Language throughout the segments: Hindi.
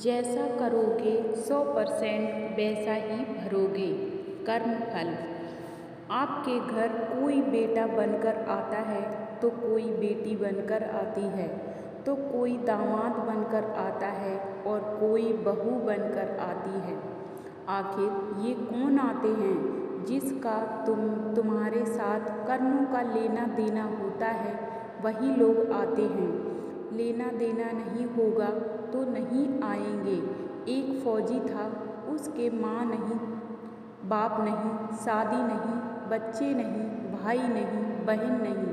जैसा करोगे 100% वैसा ही भरोगे। कर्मफल। आपके घर कोई बेटा बनकर आता है तो कोई बेटी बनकर आती है, तो कोई दामाद बनकर आता है और कोई बहू बनकर आती है। आखिर ये कौन आते हैं जिसका तुम्हारे साथ कर्मों का लेना देना होता है, वही लोग आते हैं। लेना देना नहीं होगा तो नहीं आएंगे। एक फौजी था, उसके माँ नहीं, बाप नहीं, शादी नहीं, बच्चे नहीं, भाई नहीं, बहन नहीं,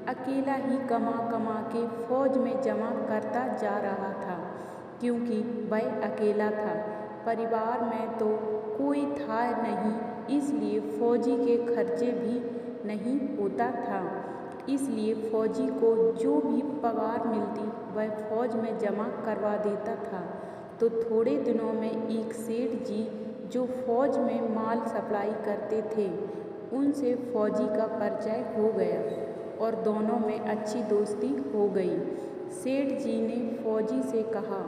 अकेला ही कमा कमा के फौज में जमा करता जा रहा था, क्योंकि वह अकेला था। परिवार में तो कोई था नहीं, इसलिए फौजी के खर्चे भी नहीं होता था। इसलिए फौजी को जो भी पगार मिलती वह फौज में जमा करवा देता था। तो थोड़े दिनों में एक सेठ जी जो फौज में माल सप्लाई करते थे, उनसे फौजी का परिचय हो गया और दोनों में अच्छी दोस्ती हो गई। सेठ जी ने फौजी से कहा,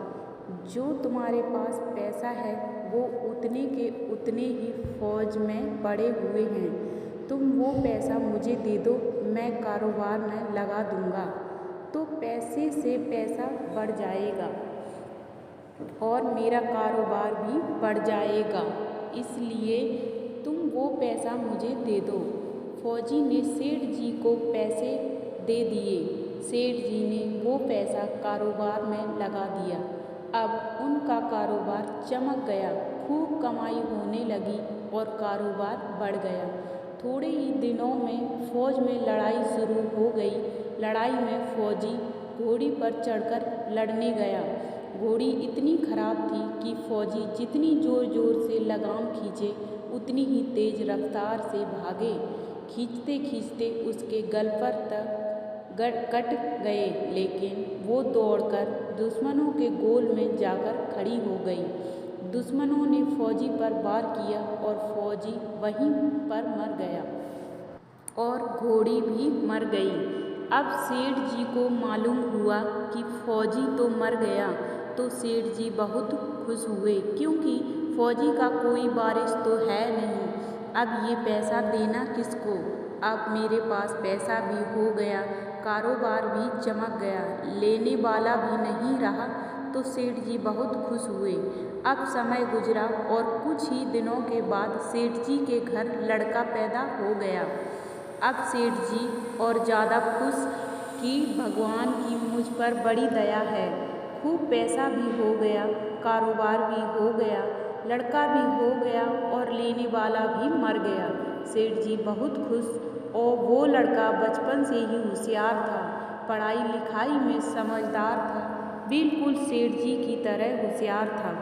जो तुम्हारे पास पैसा है वो उतने के उतने ही फौज में पड़े हुए हैं, तुम वो पैसा मुझे दे दो, मैं कारोबार में लगा दूंगा, तो पैसे से पैसा बढ़ जाएगा और मेरा कारोबार भी बढ़ जाएगा, इसलिए तुम वो पैसा मुझे दे दो। फौजी ने सेठ जी को पैसे दे दिए। सेठ जी ने वो पैसा कारोबार में लगा दिया। अब उनका कारोबार चमक गया, खूब कमाई होने लगी और कारोबार बढ़ गया। थोड़े ही दिनों में फौज में लड़ाई शुरू हो गई। लड़ाई में फौजी घोड़ी पर चढ़कर लड़ने गया। घोड़ी इतनी खराब थी कि फौजी जितनी जोर जोर से लगाम खींचे उतनी ही तेज रफ्तार से भागे। खींचते खींचते उसके गल पर तक कट गए, लेकिन वो दौड़कर दुश्मनों के गोल में जाकर खड़ी हो गई। दुश्मनों ने फौजी पर वार किया और फौजी वहीं पर मर गया और घोड़ी भी मर गई। अब सेठ जी को मालूम हुआ कि फौजी तो मर गया, तो सेठ जी बहुत खुश हुए, क्योंकि फौजी का कोई वारिस तो है नहीं। अब ये पैसा देना किसको? अब मेरे पास पैसा भी हो गया, कारोबार भी चमक गया, लेने वाला भी नहीं रहा, तो सेठ जी बहुत खुश हुए। अब समय गुजरा और कुछ ही दिनों के बाद सेठ जी के घर लड़का पैदा हो गया। अब सेठ जी और ज़्यादा खुश कि भगवान की मुझ पर बड़ी दया है, खूब पैसा भी हो गया, कारोबार भी हो गया, लड़का भी हो गया और लेने वाला भी मर गया। सेठ जी बहुत खुश, और वो लड़का बचपन से ही होशियार था, पढ़ाई लिखाई में समझदार था, बिल्कुल सेठ जी की तरह होशियार था।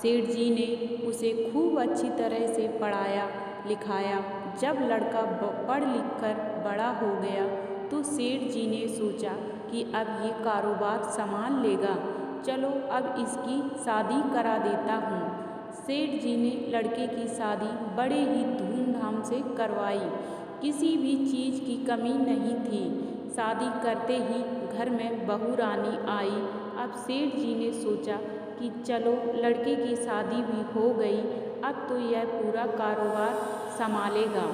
सेठ जी ने उसे खूब अच्छी तरह से पढ़ाया लिखाया। जब लड़का पढ़ लिख कर बड़ा हो गया तो सेठ जी ने सोचा कि अब ये कारोबार संभाल लेगा, चलो अब इसकी शादी करा देता हूँ। सेठ जी ने लड़के की शादी बड़े ही धूमधाम से करवाई। किसी भी चीज़ की कमी नहीं थी। शादी करते ही घर में बहू रानी आई। अब सेठ जी ने सोचा कि चलो लड़के की शादी भी हो गई, अब तो यह पूरा कारोबार संभालेगा।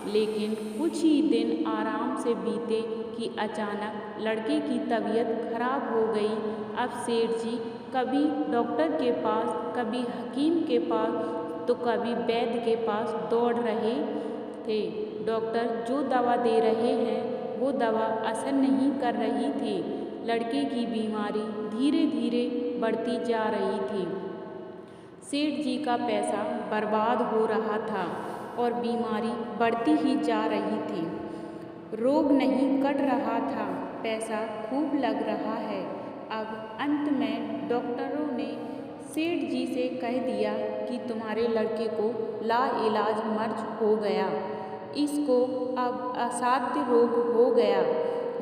लेकिन कुछ ही दिन आराम से बीते कि अचानक लड़के की तबीयत खराब हो गई। अब सेठ जी कभी डॉक्टर के पास, कभी हकीम के पास, तो कभी वैद्य के पास दौड़ रहे थे। डॉक्टर जो दवा दे रहे हैं वो दवा असर नहीं कर रही थी। लड़के की बीमारी धीरे धीरे बढ़ती जा रही थी। सेठ जी का पैसा बर्बाद हो रहा था और बीमारी बढ़ती ही जा रही थी। रोग नहीं कट रहा था, पैसा खूब लग रहा है। अब अंत में डॉक्टरों ने सेठ जी से कह दिया कि तुम्हारे लड़के को लाइलाज मर्ज हो गया, इसको अब असाध्य रोग हो गया,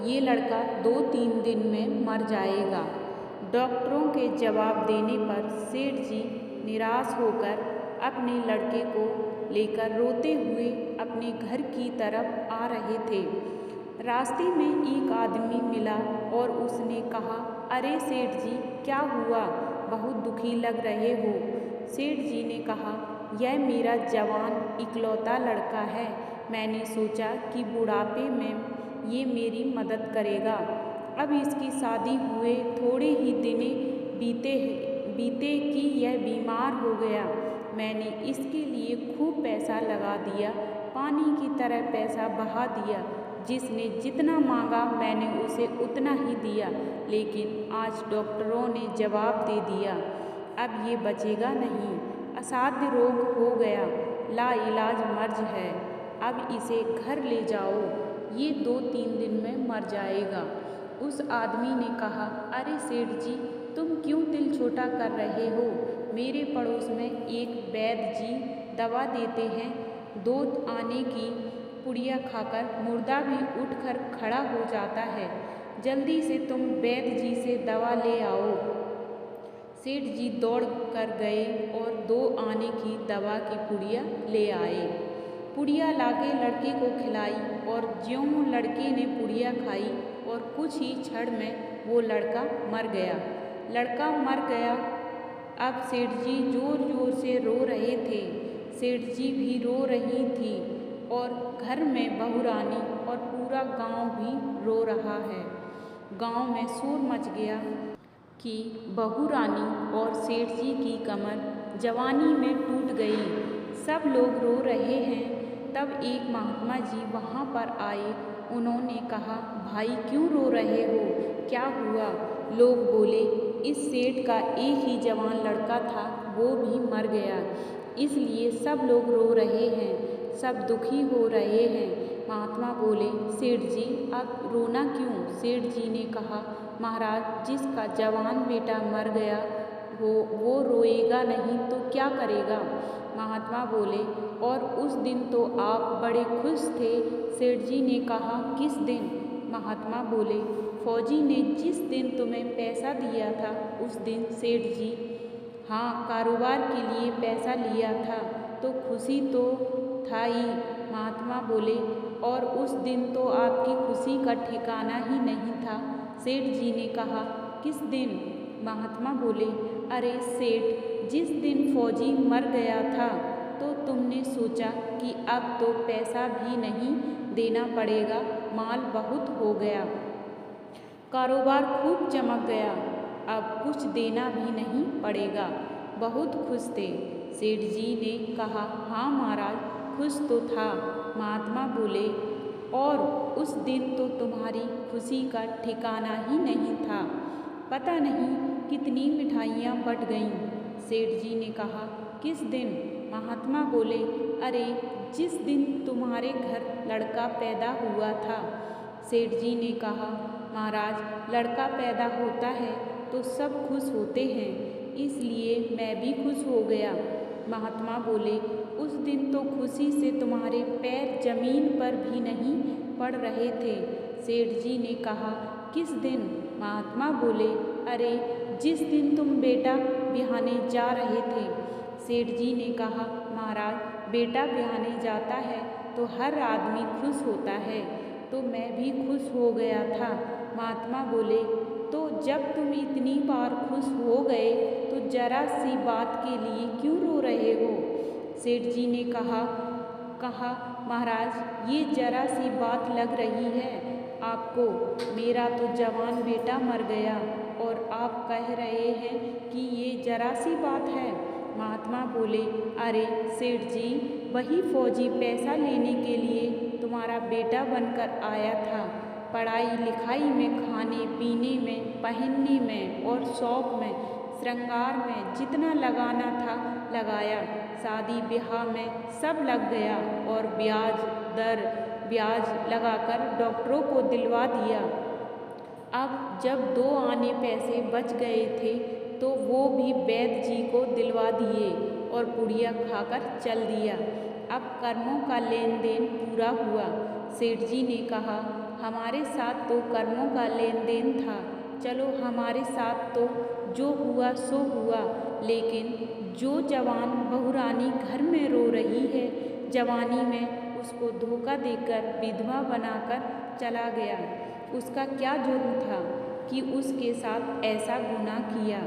ये लड़का 2-3 दिन में मर जाएगा। डॉक्टरों के जवाब देने पर सेठ जी निराश होकर अपने लड़के को लेकर रोते हुए अपने घर की तरफ आ रहे थे। रास्ते में एक आदमी मिला और उसने कहा, अरे सेठ जी, क्या हुआ? बहुत दुखी लग रहे हो। सेठ जी ने कहा, यह मेरा जवान इकलौता लड़का है। मैंने सोचा कि बुढ़ापे में ये मेरी मदद करेगा। अब इसकी शादी हुए थोड़े ही दिन बीते कि यह बीमार हो गया। मैंने इसके लिए खूब पैसा लगा दिया, पानी की तरह पैसा बहा दिया। जिसने जितना मांगा मैंने उसे उतना ही दिया, लेकिन आज डॉक्टरों ने जवाब दे दिया, अब ये बचेगा नहीं, असाध्य रोग हो गया, लाइलाज मर्ज है। अब इसे घर ले जाओ, ये 2-3 दिन में मर जाएगा। उस आदमी ने कहा, अरे सेठ जी, तुम क्यों दिल छोटा कर रहे हो? मेरे पड़ोस में एक वैद्य जी दवा देते हैं। 2 आने की पुड़िया खाकर मुर्दा भी उठकर खड़ा हो जाता है। जल्दी से तुम वैद्य जी से दवा ले आओ। सेठ जी दौड़ कर गए और 2 आने की दवा की पुड़िया ले आए। पुड़िया लाके लड़के को खिलाई और ज्यों लड़के ने पुड़िया खाई और कुछ ही क्षण में वो लड़का मर गया। लड़का मर गया। अब सेठ जी जोर जोर से रो रहे थे। सेठ जी भी रो रही थी और घर में बहुरानी और पूरा गांव भी रो रहा है। गांव में शोर मच गया कि बहुरानी और सेठ जी की कमर जवानी में टूट गई। सब लोग रो रहे हैं। तब एक महात्मा जी वहाँ पर आए। उन्होंने कहा, भाई क्यों रो रहे हो? क्या हुआ? लोग बोले, इस सेठ का एक ही जवान लड़का था, वो भी मर गया, इसलिए सब लोग रो रहे हैं, सब दुखी हो रहे हैं। महात्मा बोले, सेठ जी आप रोना क्यों? सेठ जी ने कहा, महाराज जिसका जवान बेटा मर गया वो रोएगा नहीं तो क्या करेगा? महात्मा बोले, और उस दिन तो आप बड़े खुश थे। सेठ जी ने कहा, किस दिन? महात्मा बोले, फौजी ने जिस दिन तुम्हें पैसा दिया था उस दिन। सेठ जी, हाँ, कारोबार के लिए पैसा लिया था तो खुशी तो था ही। महात्मा बोले, और उस दिन तो आपकी खुशी का ठिकाना ही नहीं था। सेठ जी ने कहा, किस दिन? महात्मा बोले, अरे सेठ, जिस दिन फौजी मर गया था तो तुमने सोचा कि अब तो पैसा भी नहीं देना पड़ेगा, माल बहुत हो गया, कारोबार खूब चमक गया, अब कुछ देना भी नहीं पड़ेगा। बहुत खुश थे। सेठ जी ने कहा, हाँ महाराज, खुश तो था। महात्मा बोले, और उस दिन तो तुम्हारी खुशी का ठिकाना ही नहीं था, पता नहीं कितनी मिठाइयाँ बट गईं। सेठ जी ने कहा, किस दिन? महात्मा बोले, अरे जिस दिन तुम्हारे घर लड़का पैदा हुआ था। सेठ जी ने कहा, महाराज लड़का पैदा होता है तो सब खुश होते हैं, इसलिए मैं भी खुश हो गया। महात्मा बोले, उस दिन तो खुशी से तुम्हारे पैर जमीन पर भी नहीं पड़ रहे थे। सेठ जी ने कहा, किस दिन? महात्मा बोले, अरे जिस दिन तुम बेटा ब्याहने जा रहे थे। सेठ जी ने कहा, महाराज बेटा ब्याहने जाता है तो हर आदमी खुश होता है, तो मैं भी खुश हो गया था। महात्मा बोले, तो जब तुम इतनी बार खुश हो गए तो जरा सी बात के लिए क्यों रो रहे हो? सेठ जी ने कहा, महाराज ये जरा सी बात लग रही है आपको, मेरा तो जवान बेटा मर गया और आप कह रहे हैं कि ये जरा सी बात है। महात्मा बोले, अरे सेठ जी, वही फौजी पैसा लेने के लिए तुम्हारा बेटा बनकर आया था। पढ़ाई लिखाई में, खाने पीने में, पहनने में और शौक में, श्रृंगार में जितना लगाना था लगाया, शादी ब्याह में सब लग गया और ब्याज लगाकर डॉक्टरों को दिलवा दिया। अब जब 2 आने पैसे बच गए थे तो वो भी वैद्य जी को दिलवा दिए और पुड़िया खाकर चल दिया। अब कर्मों का लेन देन पूरा हुआ। सेठ जी ने कहा, हमारे साथ तो कर्मों का लेन देन था, चलो हमारे साथ तो जो हुआ सो हुआ, लेकिन जो जवान बहुरानी घर में रो रही है, जवानी में उसको धोखा देकर विधवा बनाकर चला गया, उसका क्या जुर्म था? कि उसके साथ ऐसा गुनाह किया।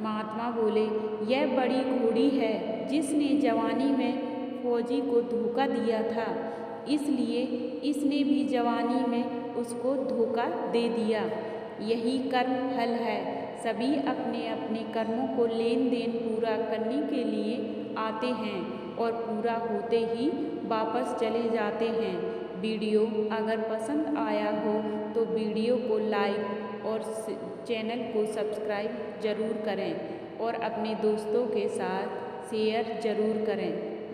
महात्मा बोले, यह बड़ी घोड़ी है जिसने जवानी में फौजी को धोखा दिया था, इसलिए इसने भी जवानी में उसको धोखा दे दिया। यही कर्म फल है। सभी अपने अपने कर्मों को लेन देन पूरा करने के लिए आते हैं और पूरा होते ही वापस चले जाते हैं। वीडियो अगर पसंद आया हो तो वीडियो को लाइक और चैनल को सब्सक्राइब ज़रूर करें और अपने दोस्तों के साथ शेयर ज़रूर करें।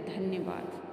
धन्यवाद।